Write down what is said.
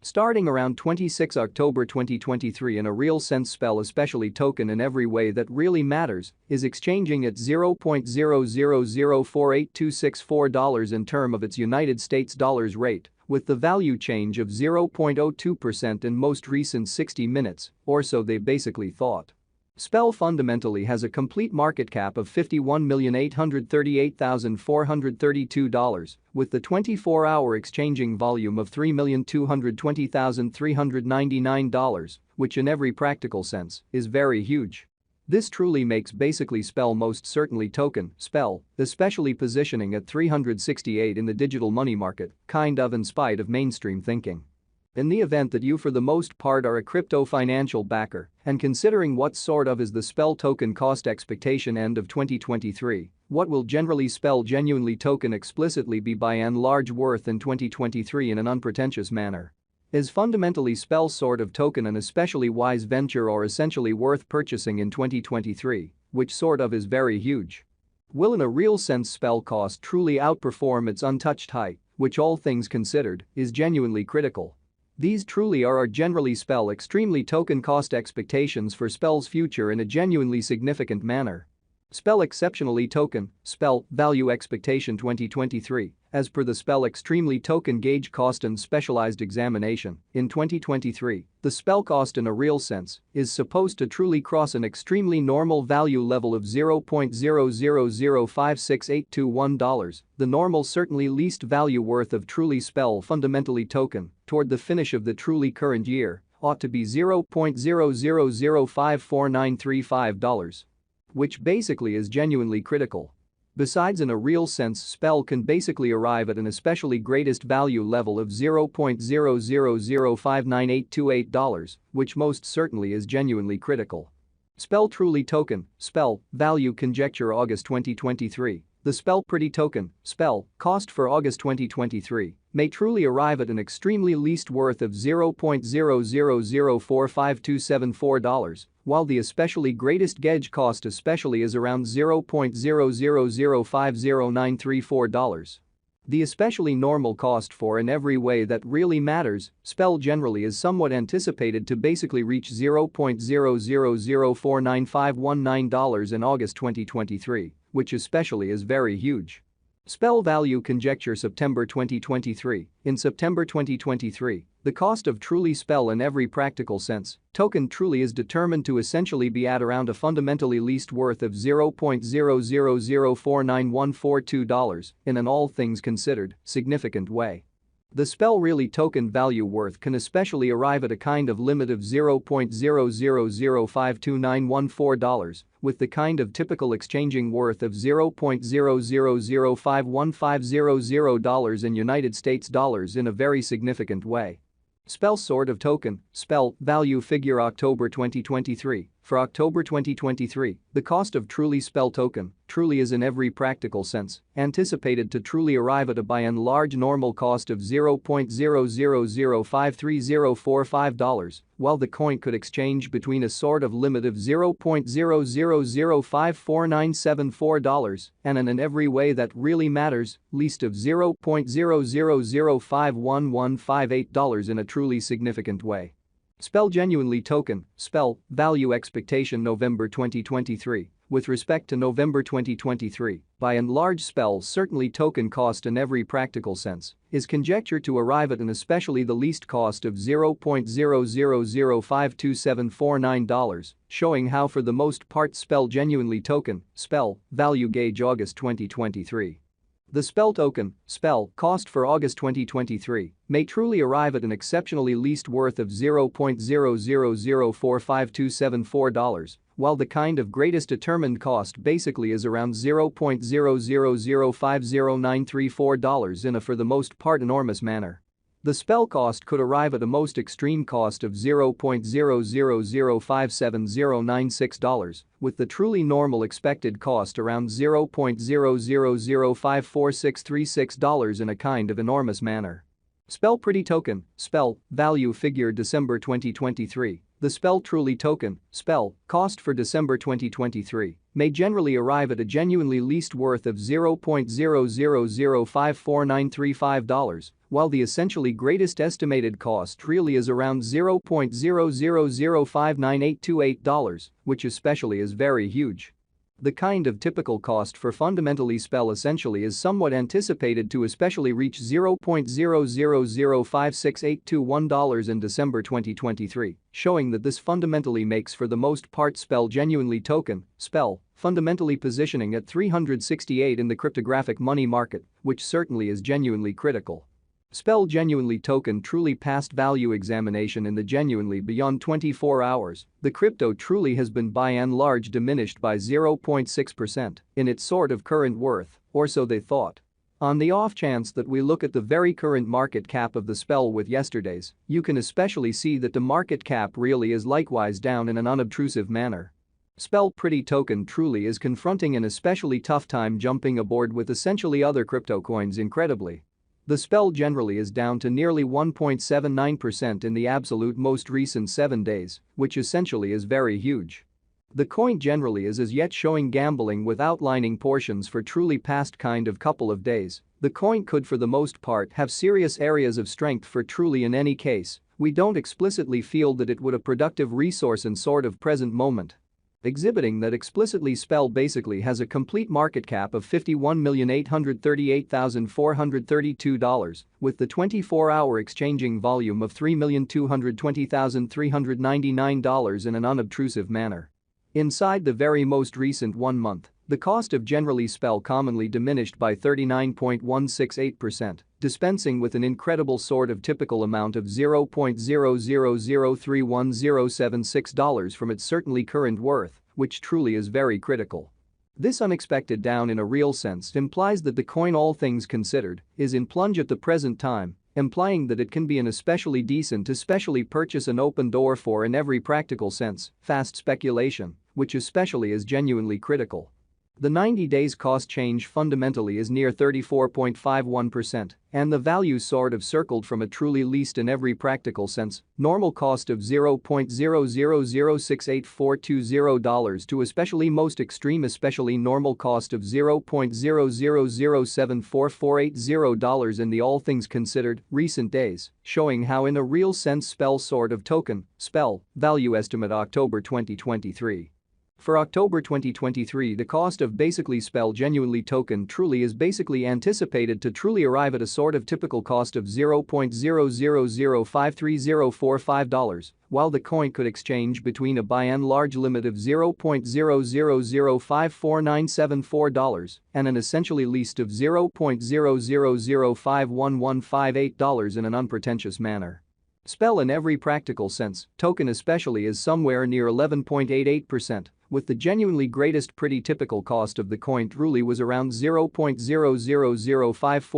Starting around 26 October 2023 in a real sense spell especially token in every way that really matters is exchanging at $0.0004826 in term of its United States dollars rate, with the value change of 0.02% in most recent 60 minutes, or so they basically thought. Spell fundamentally has a complete market cap of $51,838,432, with the 24-hour exchanging volume of $3,220,399, which in every practical sense is very huge. This truly makes basically Spell most certainly token, Spell, especially positioning at 368 in the digital money market, kind of in spite of mainstream thinking. In the event that you for the most part are a crypto financial backer, and considering what sort of is the Spell token cost expectation end of 2023, what will generally Spell genuinely token explicitly be by and large worth in 2023 in an unpretentious manner? Is fundamentally Spell sort of token an especially wise venture or essentially worth purchasing in 2023, which sort of is very huge? Will in a real sense Spell cost truly outperform its untouched height, which all things considered is genuinely critical? These truly are generally Spell extremely token cost expectations for Spell's future in a genuinely significant manner. Spell exceptionally token, Spell, value expectation 2023, as per the Spell extremely token gauge cost and specialized examination, in 2023, the Spell cost in a real sense is supposed to truly cross an extremely normal value level of $0.0005681, the normal certainly least value worth of truly Spell fundamentally token, toward the finish of the truly current year, ought to be $0.00054,935. Which basically is genuinely critical. Besides in a real sense Spell can basically arrive at an especially greatest value level of $0.00059,828, which most certainly is genuinely critical. Spell truly token, Spell, value conjecture August 2023. The Spell pretty token, Spell, cost for August 2023 may truly arrive at an extremely least worth of $0.0004527,4, while the especially greatest gauge cost especially is around $0.00050,934. The especially normal cost for in every way that really matters, Spell generally is somewhat anticipated to basically reach $0.00049,519 in August 2023, which especially is very huge. Spell value conjecture September 2023. In September 2023, the cost of truly Spell in every practical sense, token truly is determined to essentially be at around a fundamentally least worth of $0.00049,142 in an all things considered significant way. The Spell really token value worth can especially arrive at a kind of limit of $0.00052,914, with the kind of typical exchanging worth of $0.0005150,000 in United States dollars in a very significant way. Spell sort of token, Spell, value figure October 2023. For October 2023, the cost of truly Spell token truly is in every practical sense anticipated to truly arrive at a by and large normal cost of $0.00053,045, while the coin could exchange between a sort of limit of $0.00054,974 and an in every way that really matters least of $0.00051,158 in a truly significant way. Spell genuinely token, Spell, value expectation November 2023. With respect to November 2023, by and large Spell certainly token cost in every practical sense is conjectured to arrive at an especially the least cost of $0.00052,749, showing how for the most part Spell genuinely token, Spell, value gauge August 2023. The Spell token, Spell, cost for August 2023 may truly arrive at an exceptionally least worth of $0.00045,274, while the kind of greatest determined cost basically is around $0.00050,934 in a for the most part enormous manner. The Spell cost could arrive at a most extreme cost of $0.00057,096, with the truly normal expected cost around $0.00054,636 in a kind of enormous manner. Spell pretty token, Spell, value figure December 2023. The Spell truly token, Spell, cost for December 2023 may generally arrive at a genuinely least worth of $0.0005495, while the essentially greatest estimated cost really is around $0.000598828, which especially is very huge. The kind of typical cost for fundamentally spell essentially is somewhat anticipated to especially reach $0.0005681 in December 2023, showing that this fundamentally makes for the most part spell genuinely token, spell, fundamentally positioning at 368 in the cryptographic money market, which certainly is genuinely critical. Spell genuinely token truly passed value examination in the genuinely beyond 24 hours, the crypto truly has been by and large diminished by 0.6% in its sort of current worth, or so they thought. On the off chance that we look at the very current market cap of the spell with yesterday's, you can especially see that the market cap really is likewise down in an unobtrusive manner. Spell pretty token truly is confronting an especially tough time jumping aboard with essentially other crypto coins incredibly. The spell generally is down to nearly 1.79% in the absolute most recent 7 days, which essentially is very huge. The coin generally is as yet showing gambling with outlining portions for truly past kind of couple of days. The coin could for the most part have serious areas of strength for truly in any case, we don't explicitly feel that it would a productive resource in sort of present moment. Exhibiting that explicitly spell basically has a complete market cap of $51,838,432 with the 24-hour exchanging volume of $3,220,399 in an unobtrusive manner. Inside the very most recent 1 month, the cost of generally spell commonly diminished by 39.168%, dispensing with an incredible sort of typical amount of $0.00031,076 from its certainly current worth, which truly is very critical. This unexpected down in a real sense implies that the coin all things considered is in plunge at the present time, implying that it can be an especially decent especially purchase an open door for in every practical sense, fast speculation, which especially is genuinely critical. The 90 days cost change fundamentally is near 34.51%, and the value sort of circled from a truly least in every practical sense, normal cost of $0.0006842 to especially most extreme especially normal cost of $0.0007448 in the all things considered recent days, showing how in a real sense spell sort of token, spell, value estimate October 2023. For October 2023 the cost of basically spell genuinely token truly is basically anticipated to truly arrive at a sort of typical cost of $0.0005345, while the coin could exchange between a by and large limit of $0.0005497 and an essentially least of $0.000511158 in an unpretentious manner. Spell in every practical sense, token especially is somewhere near 11.88%, with the genuinely greatest pretty typical cost of the coin truly was around $0.00054.